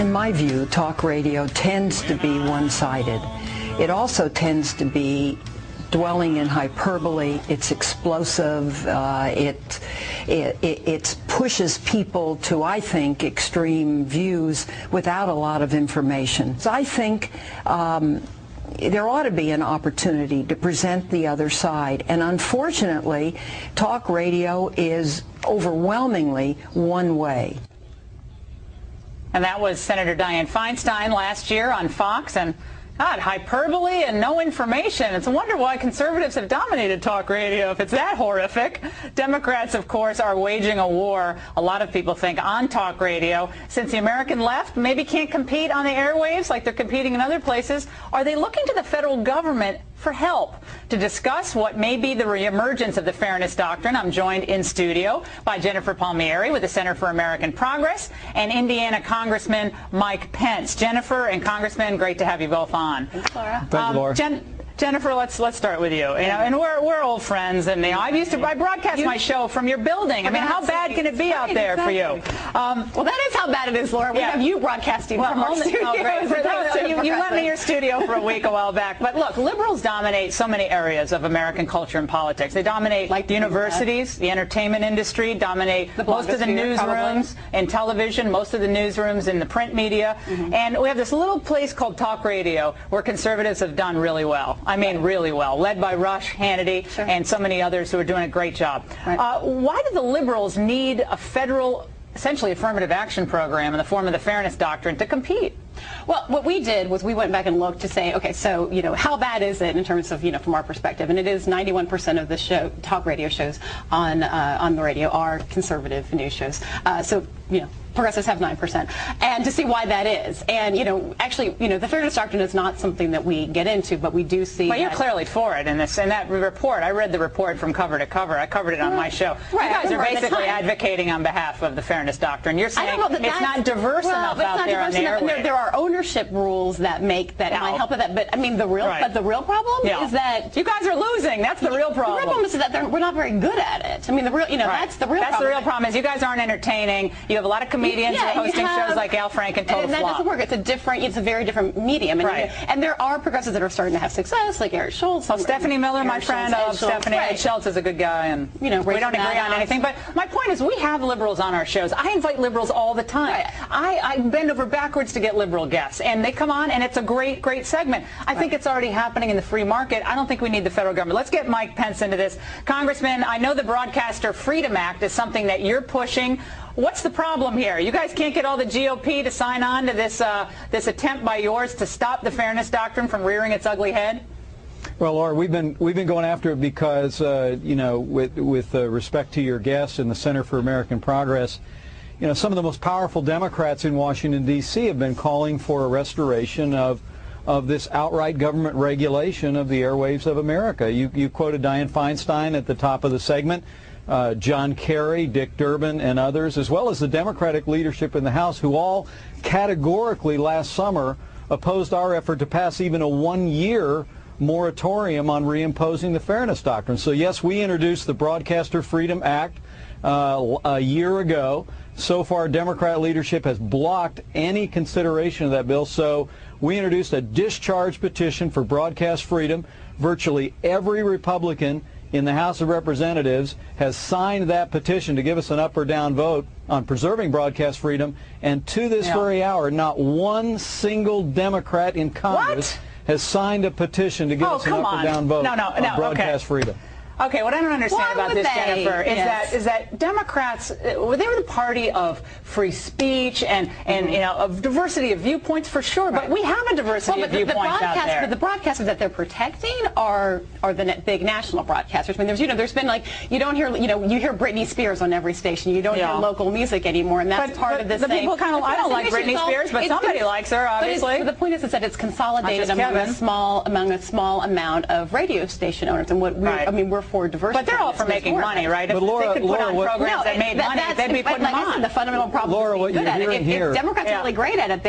In my view, talk radio tends to be one-sided. It also tends to be dwelling in hyperbole. It's explosive. It pushes people to, I think, extreme views without a lot of information. So I think there ought to be an opportunity to present the other side. And unfortunately, talk radio is overwhelmingly one way. And that was Senator Dianne Feinstein last year on Fox. And God, hyperbole and no information. It's a wonder why conservatives have dominated talk radio if it's that horrific. Democrats, of course, are waging a war, a lot of people think, on talk radio. Since the American left maybe can't compete on the airwaves like they're competing in other places, are they looking to the federal government for help? To discuss what may be the reemergence of the Fairness Doctrine, I'm joined in studio by Jennifer Palmieri with the Center for American Progress and Indiana Congressman Mike Pence. Jennifer and Congressman, great to have you both on. Thanks, Laura. Thank you, Laura. Jennifer, let's start with you. And we're old friends, and I broadcast my show from your building. I mean, how bad can it be out there for you? Well, that is how bad it is, Laura. We have you broadcasting from our studio. You lent me your studio for a week a while back. But look, liberals dominate so many areas of American culture and politics. They dominate the universities, the entertainment industry, dominate most of the newsrooms and television, most of the newsrooms in the print media. And we have this little place called talk radio where conservatives have done really well. I mean, really well, led by Rush, Hannity, and so many others who are doing a great job. Why do the liberals need a federal, essentially affirmative action program in the form of the Fairness Doctrine to compete? Well, what we did was we went back and looked to say, okay, so, how bad is it in terms of, from our perspective? And it is 91% of the talk radio shows on the radio are conservative news shows. So, progressives have 9%, and to see why that is. And, actually, the Fairness Doctrine is not something that we get into, but we do see. Well, you're clearly for it in that report. I read the report from cover to cover. I covered it on my show. Right, you guys are basically advocating on behalf of the Fairness Doctrine. You're saying it's not diverse enough out there on the airwaves. There are ownership rules that might help with that, but I mean the real problem is that you guys are losing. That's the real problem. The real problem is that we're not very good at it. I mean that's the real problem. That's the real problem is you guys aren't entertaining. You have a lot of comedians who are hosting shows like Al Franken and Total Flop. And that doesn't work. It's a very different medium. And there are progressives that are starting to have success, like Eric Schultz. Well, Stephanie Miller, my friend, Stephanie Ed Schultz is a good guy, and we don't agree on anything. But my point is, we have liberals on our shows. I invite liberals all the time. I bend over backwards to get liberal guests, and they come on, and it's a great, great segment. I think it's already happening in the free market. I don't think we need the federal government. Let's get Mike Pence into this. Congressman, I know the Broadcaster Freedom Act is something that you're pushing. What's the problem here? You guys can't get all the GOP to sign on to this attempt by yours to stop the Fairness Doctrine from rearing its ugly head? Well, Laura, we've been going after it because with respect to your guests in the Center for American Progress, some of the most powerful Democrats in Washington D.C. have been calling for a restoration of this outright government regulation of the airwaves of America. You quoted Dianne Feinstein at the top of the segment. John Kerry, Dick Durbin, and others, as well as the Democratic leadership in the House, who all categorically last summer opposed our effort to pass even a one-year moratorium on reimposing the Fairness Doctrine. So yes, we introduced the Broadcaster Freedom Act a year ago. So far, Democrat leadership has blocked any consideration of that bill. So we introduced a discharge petition for broadcast freedom. Virtually every Republican in the House of Representatives has signed that petition to give us an up or down vote on preserving broadcast freedom, and to this very hour, not one single Democrat in Congress has signed a petition to give us an up or down vote on broadcast freedom. Okay, what I don't understand about this, Jennifer, is that Democrats, they were the party of free speech and of diversity of viewpoints for sure, but we have a diversity of viewpoints out there. But the broadcasters that they're protecting are the big national broadcasters. I mean, there's been you don't hear, you hear Britney Spears on every station. You don't hear local music anymore, and that's part of this thing. People kind of, I don't like Britney Spears, but somebody likes her, obviously. But the point is that it's consolidated among a small amount of radio station owners, and we're for diversity. But they're all for making money, right? If Laura, they could put on programs that made money, they'd be putting them on. Like I said, the fundamental problem Laura, is what you're hearing here. If Democrats are really great at it,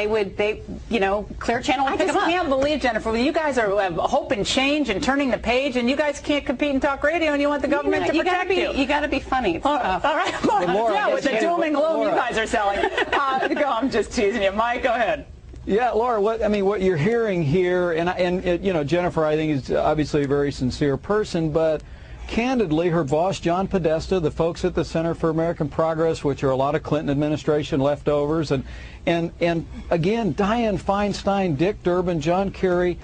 Clear Channel would pick them up. I just can't believe, Jennifer, you guys are hope and change and turning the page, and you guys can't compete in talk radio, and you want the government to protect you. You got to be funny. All right. Laura, yeah, with the doom and gloom Laura. you guys are selling. I'm just teasing you. Mike, go ahead. Yeah, Laura, what you're hearing here, and Jennifer, I think, is obviously a very sincere person, but candidly, her boss, John Podesta, the folks at the Center for American Progress, which are a lot of Clinton administration leftovers, and again, Dianne Feinstein, Dick Durbin, John Kerry,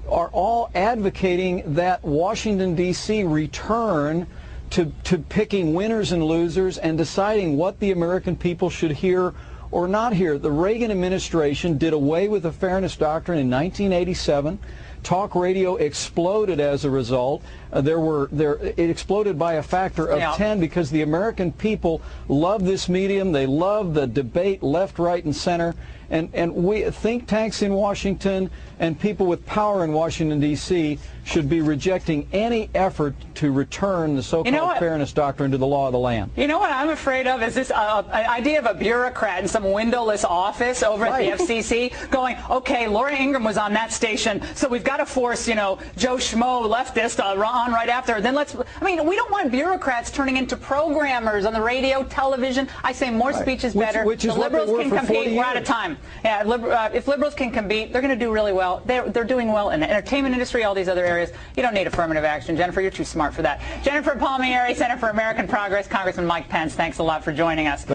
are all advocating that Washington, D.C. return to picking winners and losers and deciding what the American people should hear or not hear. The Reagan administration did away with the Fairness Doctrine in 1987. Talk radio exploded as a result. It exploded by a factor of 10 because the American people love this medium. They love the debate left, right, and center. And we think tanks in Washington and people with power in Washington, D.C. should be rejecting any effort to return the so-called Fairness Doctrine to the law of the land. You know what I'm afraid of is this idea of a bureaucrat in some windowless office over at the FCC going, okay, Laura Ingraham was on that station, so we've got to force, Joe Schmo, leftist, on right after. Then we don't want bureaucrats turning into programmers on the radio, television. I say more speech is better. Which is the liberals what they were can for 40 compete. We're out of years. time. Yeah, if liberals can compete, they're going to do really well. They're doing well in the entertainment industry, all these other areas. You don't need affirmative action. Jennifer, you're too smart for that. Jennifer Palmieri, Center for American Progress, Congressman Mike Pence, thanks a lot for joining us.